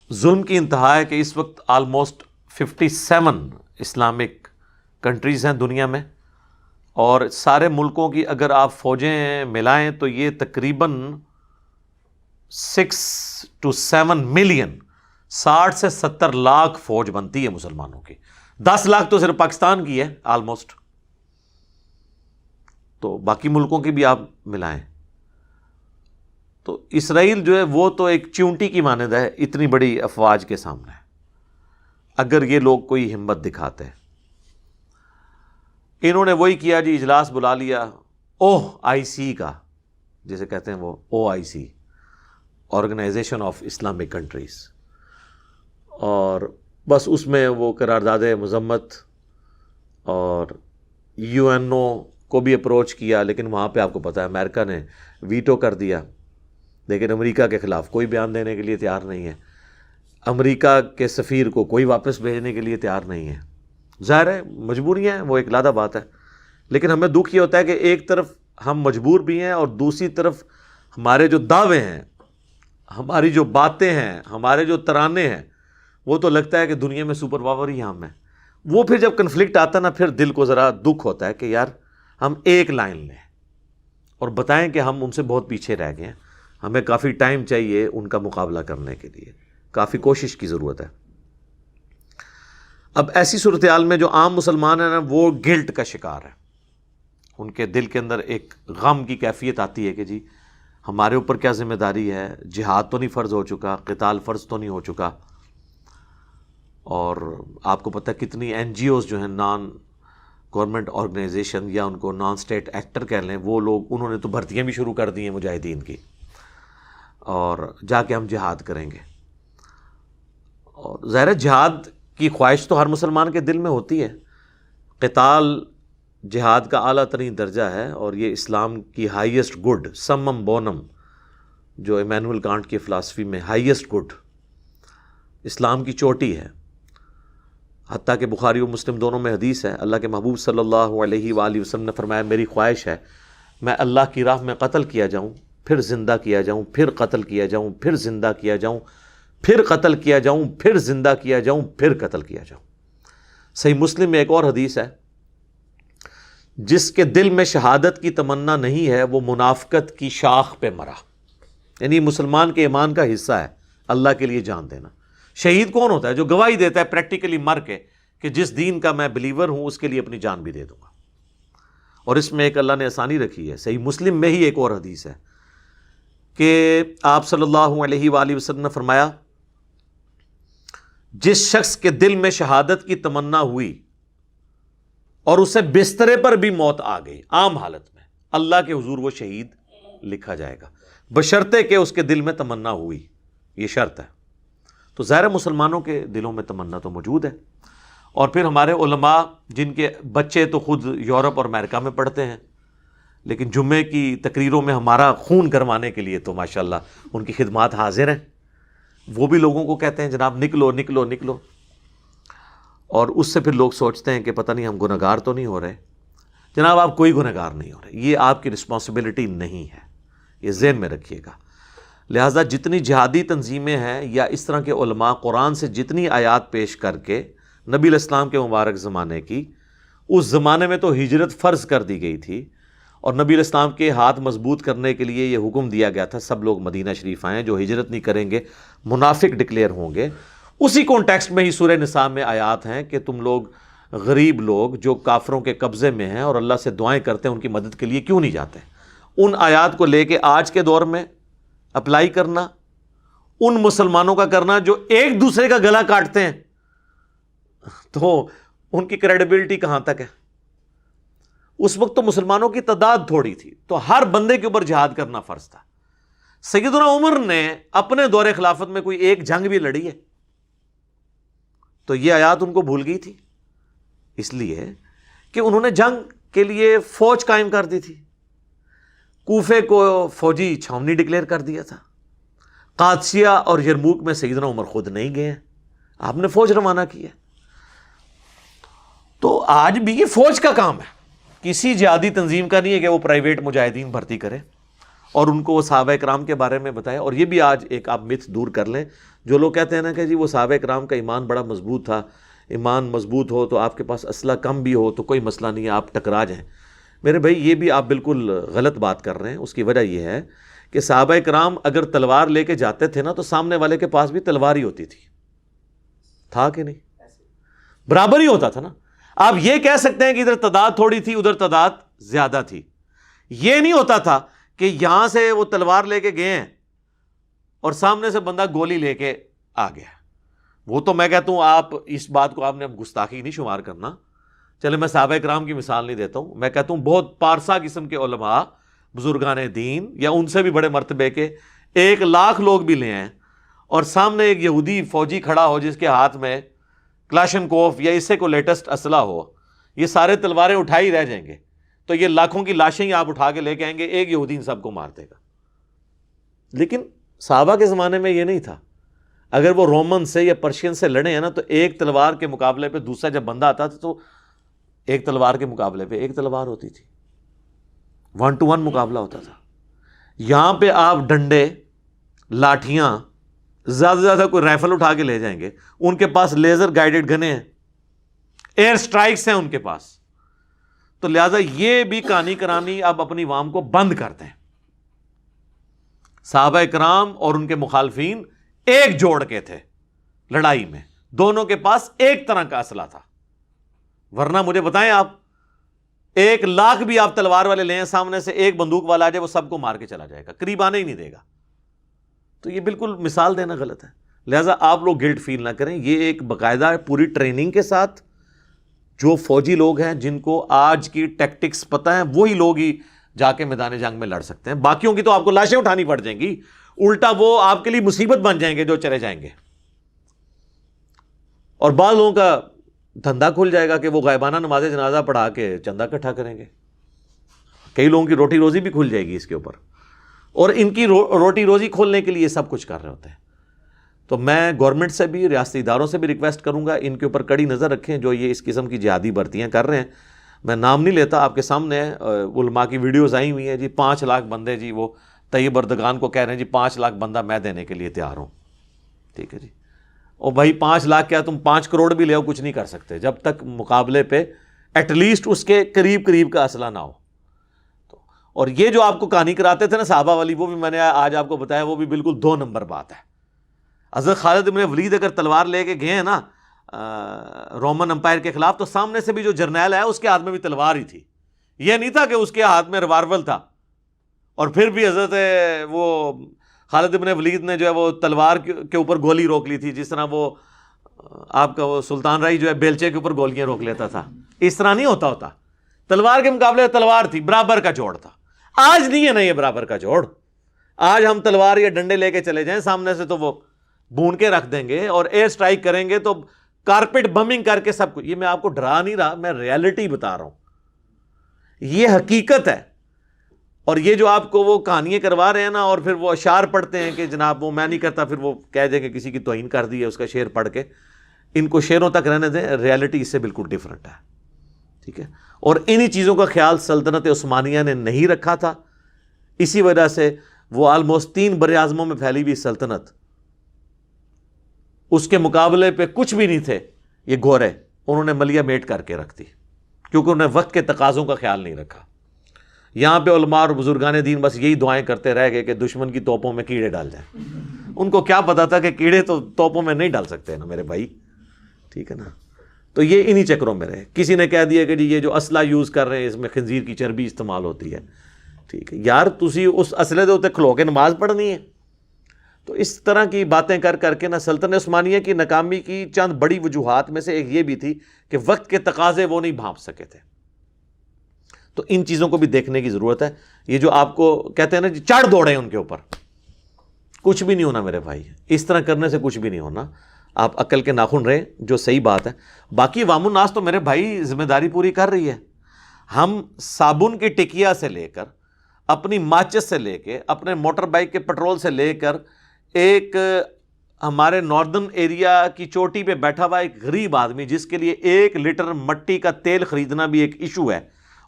ظلم کی انتہا ہے کہ اس وقت آلموسٹ 57 اسلامک کنٹریز ہیں دنیا میں، اور سارے ملکوں کی اگر آپ فوجیں ملائیں تو یہ تقریباً 6 to 7 ملین، 60 سے 70 لاکھ فوج بنتی ہے مسلمانوں کی. 10 لاکھ تو صرف پاکستان کی ہے آلموسٹ، تو باقی ملکوں کی بھی آپ ملائیں تو اسرائیل جو ہے وہ تو ایک چیونٹی کی مانند ہے اتنی بڑی افواج کے سامنے، اگر یہ لوگ کوئی ہمت دکھاتے ہیں. انہوں نے وہی کیا جی، اجلاس بلا لیا OIC کا، جسے کہتے ہیں وہ OIC، organisation of Islamic countries, اور بس اس میں وہ قرارداد مذمت اور UNO کو بھی اپروچ کیا، لیکن وہاں پہ آپ کو پتہ ہے امریکہ نے ویٹو کر دیا، لیکن امریکہ کے خلاف کوئی بیان دینے کے لیے تیار نہیں ہے، امریکہ کے سفیر کو کوئی واپس بھیجنے کے لیے تیار نہیں ہے. ظاہر ہے مجبوریاں ہیں، وہ ایک علیحدہ بات ہے، لیکن ہمیں دکھ یہ ہوتا ہے کہ ایک طرف ہم مجبور بھی ہیں اور دوسری طرف ہمارے جو دعوے ہیں، ہماری جو باتیں ہیں، ہمارے جو ترانے ہیں، وہ تو لگتا ہے کہ دنیا میں سپر پاور ہی ہم ہیں. وہ پھر جب کنفلکٹ آتا نا، پھر دل کو ذرا دکھ ہوتا ہے کہ یار ہم ایک لائن لیں اور بتائیں کہ ہم ان سے بہت پیچھے رہ گئے ہیں، ہمیں کافی ٹائم چاہیے ان کا مقابلہ کرنے کے لیے، کافی کوشش کی ضرورت ہے. اب ایسی صورتحال میں جو عام مسلمان ہیں نا، وہ گلٹ کا شکار ہے، ان کے دل کے اندر ایک غم کی کیفیت آتی ہے کہ جی ہمارے اوپر کیا ذمہ داری ہے، جہاد تو نہیں فرض ہو چکا، قتال فرض تو نہیں ہو چکا. اور آپ کو پتہ ہے کتنی NGOs جو ہیں، نان گورنمنٹ آرگنائزیشن، یا ان کو نان اسٹیٹ ایکٹر کہہ لیں، وہ لوگ انہوں نے تو بھرتیاں بھی شروع کر دی ہیں مجاہدین کی، اور جا کے ہم جہاد کریں گے. اور ظاہر ہے جہاد کی خواہش تو ہر مسلمان کے دل میں ہوتی ہے، قتال جہاد کا اعلیٰ ترین درجہ ہے، اور یہ اسلام کی ہائیسٹ گڈ، سمم بونم، جو ایمینول کانٹ کی فلاسفی میں ہائیسٹ گڈ اسلام کی چوٹی ہے. حتیٰ کہ بخاری و مسلم دونوں میں حدیث ہے، اللہ کے محبوب صلی اللہ علیہ وآلہ وسلم نے فرمایا میری خواہش ہے میں اللہ کی راہ میں قتل کیا جاؤں، پھر زندہ کیا جاؤں، پھر قتل کیا جاؤں، پھر زندہ کیا جاؤں، پھر قتل کیا جاؤں، پھر زندہ کیا جاؤں، پھر قتل کیا جاؤں. صحیح مسلم میں ایک اور حدیث ہے، جس کے دل میں شہادت کی تمنا نہیں ہے وہ منافقت کی شاخ پہ مرا. یعنی مسلمان کے ایمان کا حصہ ہے اللہ کے لیے جان دینا. شہید کون ہوتا ہے؟ جو گواہی دیتا ہے پریکٹیکلی مر کے کہ جس دین کا میں بلیور ہوں اس کے لیے اپنی جان بھی دے دوں گا. اور اس میں ایک اللہ نے آسانی رکھی ہے، صحیح مسلم میں ہی ایک اور حدیث ہے کہ آپ صلی اللہ علیہ وآلہ وسلم نے فرمایا جس شخص کے دل میں شہادت کی تمنا ہوئی اور اسے بسترے پر بھی موت آ گئی عام حالت میں، اللہ کے حضور وہ شہید لکھا جائے گا، بشرطے کہ اس کے دل میں تمنا ہوئی، یہ شرط ہے. تو ظاہر مسلمانوں کے دلوں میں تمنا تو موجود ہے. اور پھر ہمارے علماء جن کے بچے تو خود یورپ اور امریکہ میں پڑھتے ہیں، لیکن جمعے کی تقریروں میں ہمارا خون گرمانے کے لیے تو ماشاءاللہ ان کی خدمات حاضر ہیں. وہ بھی لوگوں کو کہتے ہیں جناب نکلو نکلو نکلو، اور اس سے پھر لوگ سوچتے ہیں کہ پتہ نہیں ہم گنہگار تو نہیں ہو رہے. جناب آپ کوئی گنہگار نہیں ہو رہے، یہ آپ کی رسپانسبلٹی نہیں ہے، یہ ذہن میں رکھیے گا. لہٰذا جتنی جہادی تنظیمیں ہیں یا اس طرح کے علماء قرآن سے جتنی آیات پیش کر کے نبی علیہ السلام کے مبارک زمانے کی، اس زمانے میں تو ہجرت فرض کر دی گئی تھی، اور نبی علیہ السلام کے ہاتھ مضبوط کرنے کے لیے یہ حکم دیا گیا تھا سب لوگ مدینہ شریف آئیں، جو ہجرت نہیں کریں گے منافق ڈکلیئر ہوں گے. اسی کانٹیکسٹ میں ہی سورہ نساء میں آیات ہیں کہ تم لوگ غریب لوگ جو کافروں کے قبضے میں ہیں اور اللہ سے دعائیں کرتے ہیں ان کی مدد کے لیے کیوں نہیں جاتے. ان آیات کو لے کے آج کے دور میں اپلائی کرنا، ان مسلمانوں کا کرنا جو ایک دوسرے کا گلا کاٹتے ہیں، تو ان کی کریڈیبلٹی کہاں تک ہے؟ اس وقت تو مسلمانوں کی تعداد تھوڑی تھی، تو ہر بندے کے اوپر جہاد کرنا فرض تھا. سیدنا عمر نے اپنے دور خلافت میں کوئی ایک جنگ بھی لڑی ہے؟ تو یہ آیات ان کو بھول گئی تھی، اس لیے کہ انہوں نے جنگ کے لیے فوج قائم کر دی تھی، کوفے کو فوجی چھاونی ڈکلیئر کر دیا تھا. قادسیہ اور یرموک میں سیدنا عمر خود نہیں گئے ہیں، آپ نے فوج روانہ کی ہے. تو آج بھی یہ فوج کا کام ہے، کسی جہادی تنظیم کا نہیں ہے کہ وہ پرائیویٹ مجاہدین بھرتی کرے. اور ان کو وہ صحابہ کرام کے بارے میں بتایا. اور یہ بھی آج ایک آپ متھ دور کر لیں, جو لوگ کہتے ہیں نا کہ جی وہ صحابہ کرام کا ایمان بڑا مضبوط تھا, ایمان مضبوط ہو تو آپ کے پاس اسلحہ کم بھی ہو تو کوئی مسئلہ نہیں ہے, آپ ٹکرا جائیں. میرے بھائی یہ بھی آپ بالکل غلط بات کر رہے ہیں. اس کی وجہ یہ ہے کہ صحابہ کرام اگر تلوار لے کے جاتے تھے نا تو سامنے والے کے پاس بھی تلوار ہی ہوتی تھی, تھا کہ نہیں؟ برابر ہی ہوتا تھا نا. آپ یہ کہہ سکتے ہیں کہ ادھر تعداد تھوڑی تھی ادھر تعداد زیادہ تھی. یہ نہیں ہوتا تھا کہ یہاں سے وہ تلوار لے کے گئے ہیں اور سامنے سے بندہ گولی لے کے آ گیا. وہ تو میں کہتا ہوں آپ اس بات کو آپ نے اب گستاخی نہیں شمار کرنا. چلے میں صحابہ کرام کی مثال نہیں دیتا ہوں, میں کہتا ہوں بہت پارسا قسم کے علماء بزرگان دین یا ان سے بھی بڑے مرتبے کے 1,00,000 لوگ بھی لے آئیں اور سامنے ایک یہودی فوجی کھڑا ہو جس کے ہاتھ میں کلاشن کوف یا اس سے کوئی لیٹسٹ اسلحہ ہو, یہ سارے تلواریں اٹھائی رہ جائیں گے تو یہ لاکھوں کی لاشیں ہی آپ اٹھا کے لے کے آئیں گے, ایک یہودی ان سب کو مار دے گا. لیکن صحابہ کے زمانے میں یہ نہیں تھا. اگر وہ رومن سے یا پرشین سے لڑے ہیں نا تو ایک تلوار کے مقابلے پہ دوسرا جب بندہ آتا تھا تو ایک تلوار کے مقابلے پہ ایک تلوار ہوتی تھی, 1 to 1 مقابلہ ہوتا تھا. یہاں پہ آپ ڈنڈے, لاٹھیاں, زیادہ سے زیادہ کوئی رائفل اٹھا کے لے جائیں گے. ان کے پاس لیزر گائیڈڈ گنیں ہیں, ایئر سٹرائکس ہیں ان کے پاس. تو لہذا یہ بھی کہانی کرانی اب اپنی عوام کو بند کرتے ہیں. صحابہ کرام اور ان کے مخالفین ایک جوڑ کے تھے لڑائی میں, دونوں کے پاس ایک طرح کا اسلحہ تھا. ورنہ مجھے بتائیں آپ 1,00,000 بھی آپ تلوار والے لیں, سامنے سے ایک بندوق والا آ جائے وہ سب کو مار کے چلا جائے گا, قریب آنے ہی نہیں دے گا. تو یہ بالکل مثال دینا غلط ہے. لہٰذا آپ لوگ گلٹ فیل نہ کریں. یہ ایک باقاعدہ پوری ٹریننگ کے ساتھ جو فوجی لوگ ہیں جن کو آج کی ٹیکٹکس پتہ ہیں وہی لوگ ہی جا کے میدان جنگ میں لڑ سکتے ہیں. باقیوں کی تو آپ کو لاشیں اٹھانی پڑ جائیں گی, الٹا وہ آپ کے لیے مصیبت بن جائیں گے جو چلے جائیں گے. اور بعض لوگوں کا دھندا کھل جائے گا کہ وہ غائبانہ نماز جنازہ پڑھا کے چندہ اکٹھا کریں گے. کئی لوگوں کی روٹی روزی بھی کھل جائے گی اس کے اوپر, اور ان کی روٹی روزی کھولنے کے لیے سب کچھ کر رہے ہوتے ہیں. تو میں گورنمنٹ سے بھی, ریاستی اداروں سے بھی ریکویسٹ کروں گا ان کے اوپر کڑی نظر رکھیں جو یہ اس قسم کی جہادی بھرتیاں کر رہے ہیں. میں نام نہیں لیتا, آپ کے سامنے علماء کی ویڈیوز آئی ہوئی ہیں جی. 5,00,000 بندے جی وہ طیب اردگان کو کہہ رہے ہیں جی 5,00,000 بندہ میں دینے کے لیے تیار ہوں. ٹھیک ہے جی, اور بھائی 5,00,000 کیا تم 5 کروڑ بھی لے آؤ کچھ نہیں کر سکتے جب تک مقابلے پہ ایٹ لیسٹ اس کے قریب قریب کا اسلحہ نہ ہو. اور یہ جو آپ کو کہانی کراتے تھے نا صحابہ والی, وہ بھی میں نے آج آپ کو بتایا, وہ بھی بالکل 2 نمبر بات ہے. حضرت خالد بن ولید اگر تلوار لے کے گئے ہیں نا رومن امپائر کے خلاف, تو سامنے سے بھی جو جرنیل ہے اس کے ہاتھ میں بھی تلوار ہی تھی. یہ نہیں تھا کہ اس کے ہاتھ میں ریوالور تھا. اور پھر بھی حضرت وہ خالد بن ولید نے جو ہے وہ تلوار کے اوپر گولی روک لی تھی, جس طرح وہ آپ کا وہ سلطان رائی جو ہے بیلچے کے اوپر گولیاں روک لیتا تھا. اس طرح نہیں ہوتا. تلوار کے مقابلے تلوار تھی, برابر کا جوڑ تھا. آج نہیں ہے نا یہ برابر کا جوڑ. آج ہم تلوار یا ڈنڈے لے کے چلے جائیں سامنے سے تو وہ بھون کے رکھ دیں گے, اور ایئر سٹرائک کریں گے تو کارپیٹ بمنگ کر کے سب کچھ. یہ میں آپ کو ڈرا نہیں رہا, میں ریالٹی بتا رہا ہوں, یہ حقیقت ہے. اور یہ جو آپ کو وہ کہانیاں کروا رہے ہیں نا, اور پھر وہ اشعار پڑھتے ہیں کہ جناب وہ میں نہیں کرتا, پھر وہ کہہ دیں کہ کسی کی توہین کر دی ہے اس کا شعر پڑھ کے. ان کو شعروں تک رہنے دیں, ریالٹی اس سے بالکل ڈیفرنٹ ہے. ٹھیک ہے, اور انہی چیزوں کا خیال سلطنت عثمانیہ نے نہیں رکھا تھا. اسی وجہ سے وہ آلموسٹ 3 براعظموں میں پھیلی ہوئی سلطنت, اس کے مقابلے پہ کچھ بھی نہیں تھے یہ گورے, انہوں نے ملیہ میٹ کر کے رکھ دی کیونکہ انہوں نے وقت کے تقاضوں کا خیال نہیں رکھا. یہاں پہ علماء اور بزرگان دین بس یہی دعائیں کرتے رہ گئے کہ دشمن کی توپوں میں کیڑے ڈال جائیں. ان کو کیا پتا تھا کہ کیڑے تو توپوں میں نہیں ڈال سکتے نا میرے بھائی. ٹھیک ہے نا, تو یہ انہی چکروں میں رہے. کسی نے کہہ دیا کہ جی یہ جو اسلحہ یوز کر رہے ہیں اس میں خنزیر کی چربی استعمال ہوتی ہے. ٹھیک ہے یار, تسی اس اسلحے دے اوتے کھلو کے نماز پڑھنی ہے. تو اس طرح کی باتیں کر کر کے نا سلطنت عثمانیہ کی ناکامی کی چند بڑی وجوہات میں سے ایک یہ بھی تھی کہ وقت کے تقاضے وہ نہیں بھانپ سکے تھے. تو ان چیزوں کو بھی دیکھنے کی ضرورت ہے. یہ جو آپ کو کہتے ہیں نا چڑھ دوڑے ان کے اوپر, کچھ بھی نہیں ہونا میرے بھائی. اس طرح کرنے سے کچھ بھی نہیں ہونا. آپ عقل کے ناخن رہیں, جو صحیح بات ہے. باقی عوام الناس تو میرے بھائی ذمہ داری پوری کر رہی ہے. ہم صابن کی ٹکیا سے لے کر, اپنی ماچس سے لے کے, اپنے موٹر بائک کے پٹرول سے لے کر, ایک ہمارے ناردرن ایریا کی چوٹی پہ بیٹھا ہوا ایک غریب آدمی جس کے لیے 1 لیٹر مٹی کا تیل خریدنا بھی ایک ایشو ہے,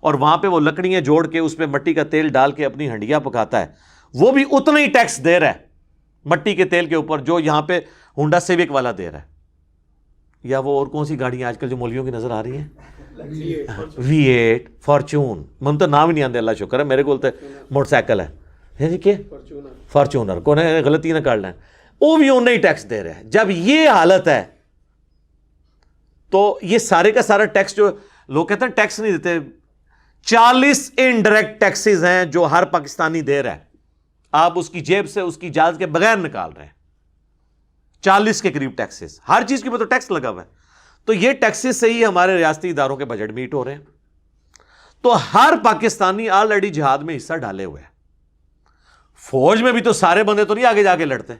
اور وہاں پہ وہ لکڑیاں جوڑ کے اس پہ مٹی کا تیل ڈال کے اپنی ہنڈیاں پکاتا ہے، وہ بھی اتنا ہی ٹیکس دے رہا ہے مٹی کے تیل کے اوپر جو یہاں پہ ہونڈا سیوک والا دے رہا ہے. یا وہ اور کون سی گاڑیاں آج کل جو مولویوں کی نظر آ رہی ہیں، V8 فارچون، من تو نام ہی نہیں آتے، اللہ شکر ہے میرے کو موٹر سائیکل ہے جی، کیا فارچونر کو غلطی نہ کر لیں، وہ بھی انہیں ہی ٹیکس دے رہے ہیں. جب یہ حالت ہے تو یہ سارے کا سارا ٹیکس جو لوگ کہتے ہیں ٹیکس نہیں دیتے، 40 انڈائریکٹ ٹیکسز ہیں جو ہر پاکستانی دے رہا ہے، آپ اس کی جیب سے اس کی اجازت کے بغیر نکال رہے ہیں. 40 کے قریب ٹیکسز، ہر چیز کے اوپر تو ٹیکس لگا ہوا ہے. تو یہ ٹیکسز سے ہی ہمارے ریاستی اداروں کے بجٹ میٹ ہو رہے ہیں. تو ہر پاکستانی آلریڈی جہاد میں حصہ ڈالے ہوئے ہیں. فوج میں بھی تو سارے بندے تو نہیں آگے جا کے لڑتے،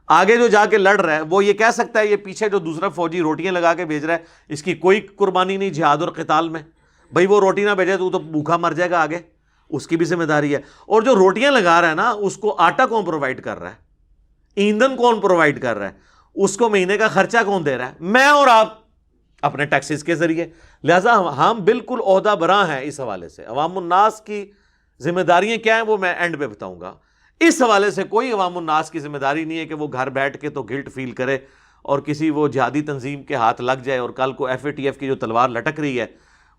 آگے جو جا کے لڑ رہا ہے وہ یہ کہہ سکتا ہے یہ پیچھے جو دوسرا فوجی روٹیاں لگا کے بھیج رہا ہے اس کی کوئی قربانی نہیں جہاد اور قتال میں، بھائی وہ روٹی نہ بھیجے تو بھوکا مر جائے گا آگے، اس کی بھی ذمہ داری ہے. اور جو روٹیاں لگا رہا ہے نا اس کو آٹا کون پرووائڈ کر رہا ہے، ایندھن کون پرووائڈ کر رہا ہے، اس کو مہینے کا خرچہ کون دے رہا ہے؟ میں اور آپ اپنے ٹیکسز کے ذریعے. لہٰذا ہم بالکل عہدہ براں ہیں اس حوالے سے. عوام الناس کی ذمہ داریاں کیا ہیں وہ میں اینڈ پہ بتاؤں گا. اس حوالے سے کوئی عوام الناس کی ذمہ داری نہیں ہے کہ وہ گھر بیٹھ کے تو گلٹ فیل کرے اور کسی وہ جہادی تنظیم کے ہاتھ لگ جائے اور کل کو FATF کی جو تلوار لٹک رہی ہے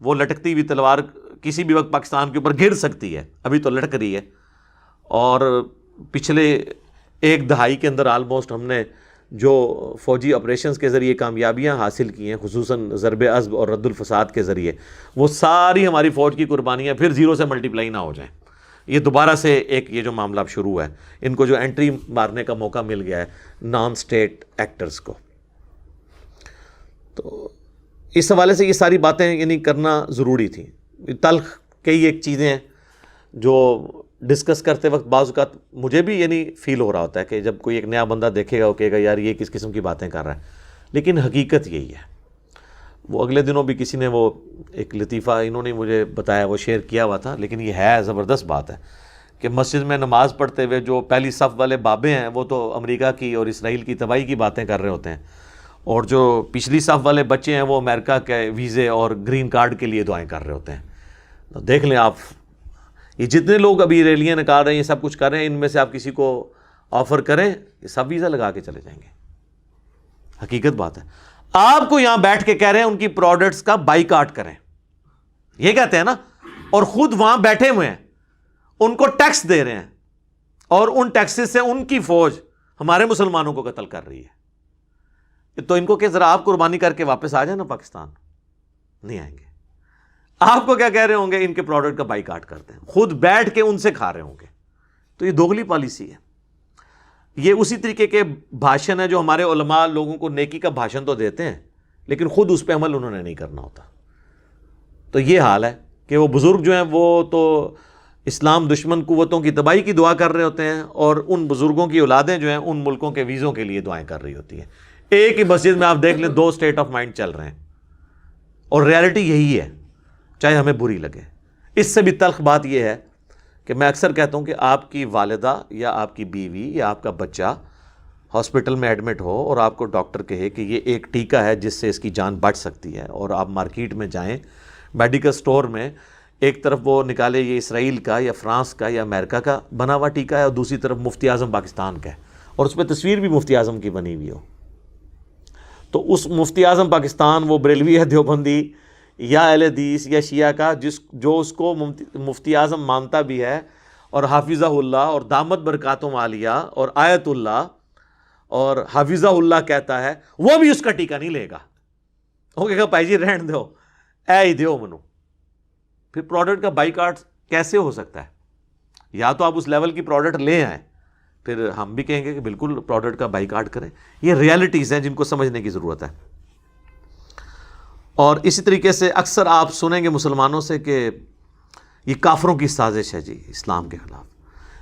وہ لٹکتی ہوئی تلوار کسی بھی وقت پاکستان کے اوپر گر سکتی ہے، ابھی تو لٹک رہی ہے. اور پچھلے ایک دہائی کے اندر آلموسٹ ہم نے جو فوجی آپریشنز کے ذریعے کامیابیاں حاصل کی ہیں خصوصاً ضرب عصب اور رد الفساد کے ذریعے، وہ ساری ہماری فوج کی قربانیاں پھر زیرو سے ملٹیپلائی نہ ہو جائیں. یہ دوبارہ سے ایک یہ جو معاملہ اب شروع ہے، ان کو جو انٹری مارنے کا موقع مل گیا ہے نان سٹیٹ ایکٹرز کو. تو اس حوالے سے یہ ساری باتیں یعنی کرنا ضروری تھی. تلخ کئی ایک چیزیں ہیں جو ڈسکس کرتے وقت بعض اوقات مجھے بھی یعنی فیل ہو رہا ہوتا ہے کہ جب کوئی ایک نیا بندہ دیکھے گا وہ کہے گا یار یہ کس قسم کی باتیں کر رہا ہے، لیکن حقیقت یہی ہے. وہ اگلے دنوں بھی کسی نے وہ ایک لطیفہ انہوں نے مجھے بتایا، وہ شیئر کیا ہوا تھا، لیکن یہ ہے زبردست بات ہے کہ مسجد میں نماز پڑھتے ہوئے جو پہلی صف والے بابے ہیں وہ تو امریکہ کی اور اسرائیل کی تباہی کی باتیں کر رہے ہوتے ہیں، اور جو پچھلی صف والے بچے ہیں وہ امریکہ کے ویزے اور گرین کارڈ کے لیے دعائیں کر رہے ہوتے ہیں. تو دیکھ لیں آپ، یہ جتنے لوگ ابھی ریلیاں نکال رہے ہیں یہ سب کچھ کر رہے ہیں، ان میں سے آپ کسی کو آفر کریں یہ سب ویزا لگا کے چلے جائیں گے. حقیقت بات ہے. آپ کو یہاں بیٹھ کے کہہ رہے ہیں ان کی پروڈکٹس کا بائیکاٹ کریں، یہ کہتے ہیں نا، اور خود وہاں بیٹھے ہوئے ہیں ان کو ٹیکس دے رہے ہیں اور ان ٹیکسز سے ان کی فوج ہمارے مسلمانوں کو قتل کر رہی ہے. تو ان کو کہ ذرا آپ قربانی کر کے واپس آ جائیں نا پاکستان، نہیں آئیں گے. آپ کو کیا کہہ رہے ہوں گے؟ ان کے پروڈکٹ کا بائیکاٹ کرتے ہیں، خود بیٹھ کے ان سے کھا رہے ہوں گے. تو یہ دوگلی پالیسی ہے. یہ اسی طریقے کے بھاشن ہے جو ہمارے علماء لوگوں کو نیکی کا بھاشن تو دیتے ہیں لیکن خود اس پہ عمل انہوں نے نہیں کرنا ہوتا. تو یہ حال ہے کہ وہ بزرگ جو ہیں وہ تو اسلام دشمن قوتوں کی تباہی کی دعا کر رہے ہوتے ہیں اور ان بزرگوں کی اولادیں جو ہیں ان ملکوں کے ویزوں کے لیے دعائیں کر رہی ہوتی ہیں. ایک ہی مسجد میں آپ دیکھ لیں 2 اسٹیٹ آف مائنڈ چل رہے ہیں اور ریالٹی یہی ہے، چاہے ہمیں بری لگے. اس سے بھی تلخ بات یہ ہے کہ میں اکثر کہتا ہوں کہ آپ کی والدہ یا آپ کی بیوی یا آپ کا بچہ ہاسپٹل میں ایڈمٹ ہو اور آپ کو ڈاکٹر کہے کہ یہ ایک ٹیکہ ہے جس سے اس کی جان بچ سکتی ہے، اور آپ مارکیٹ میں جائیں میڈیکل سٹور میں، ایک طرف وہ نکالے یہ اسرائیل کا یا فرانس کا یا امریکہ کا بنا ہوا ٹیکہ ہے اور دوسری طرف مفتی اعظم پاکستان کا ہے اور اس پہ تصویر بھی مفتی اعظم کی بنی ہوئی ہو، تو اس مفتی اعظم پاکستان وہ بریلوی ہے، دیوبندی یا اہل حدیث یا شیعہ کا جو اس کو مفتی اعظم مانتا بھی ہے اور حافظہ اللہ اور دامت برکاتہم عالیہ اور آیت اللہ اور حافظہ اللہ کہتا ہے، وہ بھی اس کا ٹیکہ نہیں لے گا. وہ کہے گا بھائی جی رہن دو، اے ہی دیو منو. پھر پروڈکٹ کا بائیکاٹ کیسے ہو سکتا ہے؟ یا تو آپ اس لیول کی پروڈکٹ لے آئیں، پھر ہم بھی کہیں گے کہ بالکل پروڈکٹ کا بائیکاٹ کریں. یہ ریالٹیز ہیں جن کو سمجھنے کی ضرورت ہے. اور اسی طریقے سے اکثر آپ سنیں گے مسلمانوں سے کہ یہ کافروں کی سازش ہے جی اسلام کے خلاف.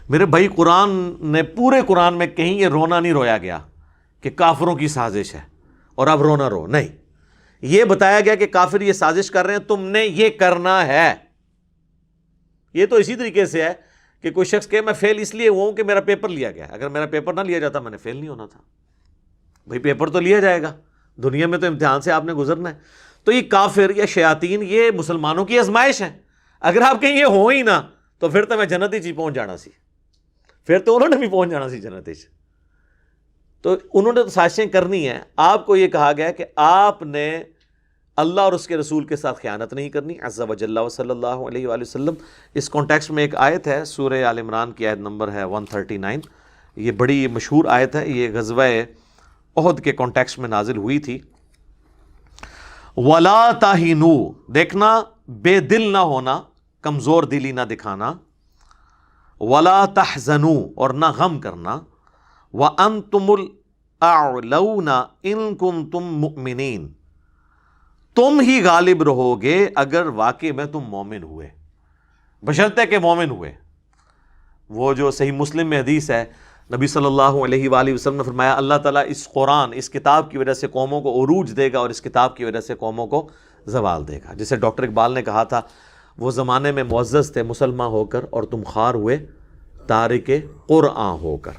میرے بھائی قرآن نے پورے قرآن میں کہیں یہ رونا نہیں رویا گیا کہ کافروں کی سازش ہے اور اب رونا رو نہیں. یہ بتایا گیا کہ کافر یہ سازش کر رہے ہیں، تم نے یہ کرنا ہے. یہ تو اسی طریقے سے ہے کہ کوئی شخص کہ میں فیل اس لیے ہوا ہوں کہ میرا پیپر لیا گیا، اگر میرا پیپر نہ لیا جاتا میں نے فیل نہیں ہونا تھا. بھائی پیپر تو لیا جائے گا، دنیا میں تو امتحان سے آپ نے گزرنا ہے. تو یہ کافر یا شیاطین یہ مسلمانوں کی آزمائش ہے. اگر آپ کہیں یہ ہو ہی نہ تو پھر تو میں جنت ہی پہنچ جانا سی، پھر تو انہوں نے بھی پہنچ جانا سی جنت ہی۔ تو انہوں نے تو سازشیں کرنی ہیں۔ آپ کو یہ کہا گیا کہ آپ نے اللہ اور اس کے رسول کے ساتھ خیانت نہیں کرنی، عز و جل و صلی اللہ علیہ وآلہ وسلم۔ اس کانٹیکسٹ میں ایک آیت ہے، سورہ آل عمران کی آیت نمبر ہے 139، یہ بڑی مشہور آیت ہے، یہ غزوہ احد کے کانٹیکسٹ میں نازل ہوئی تھی۔ وَلَا تَهِنُوا، دیکھنا بے دل نہ ہونا، کمزور دلی نہ دکھانا، وَلَا تَحْزَنُوا، اور نہ غم کرنا، وَأَنْتُمُ الْأَعْلَوْنَ إِن كُنتُم مُؤْمِنِينَ، تم ہی غالب رہو گے اگر واقعی میں تم مومن ہوئے، بشرطے کہ مومن ہوئے۔ وہ جو صحیح مسلم میں حدیث ہے، نبی صلی اللہ علیہ وآلہ وسلم نے فرمایا اللہ تعالیٰ اس قرآن، اس کتاب کی وجہ سے قوموں کو عروج دے گا اور اس کتاب کی وجہ سے قوموں کو زوال دے گا۔ جسے ڈاکٹر اقبال نے کہا تھا، وہ زمانے میں معزز تھے مسلمان ہو کر اور تم خوار ہوئے تارک قرآن ہو کر۔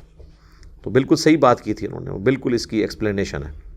تو بالکل صحیح بات کی تھی انہوں نے، بالکل اس کی ایکسپلینیشن ہے۔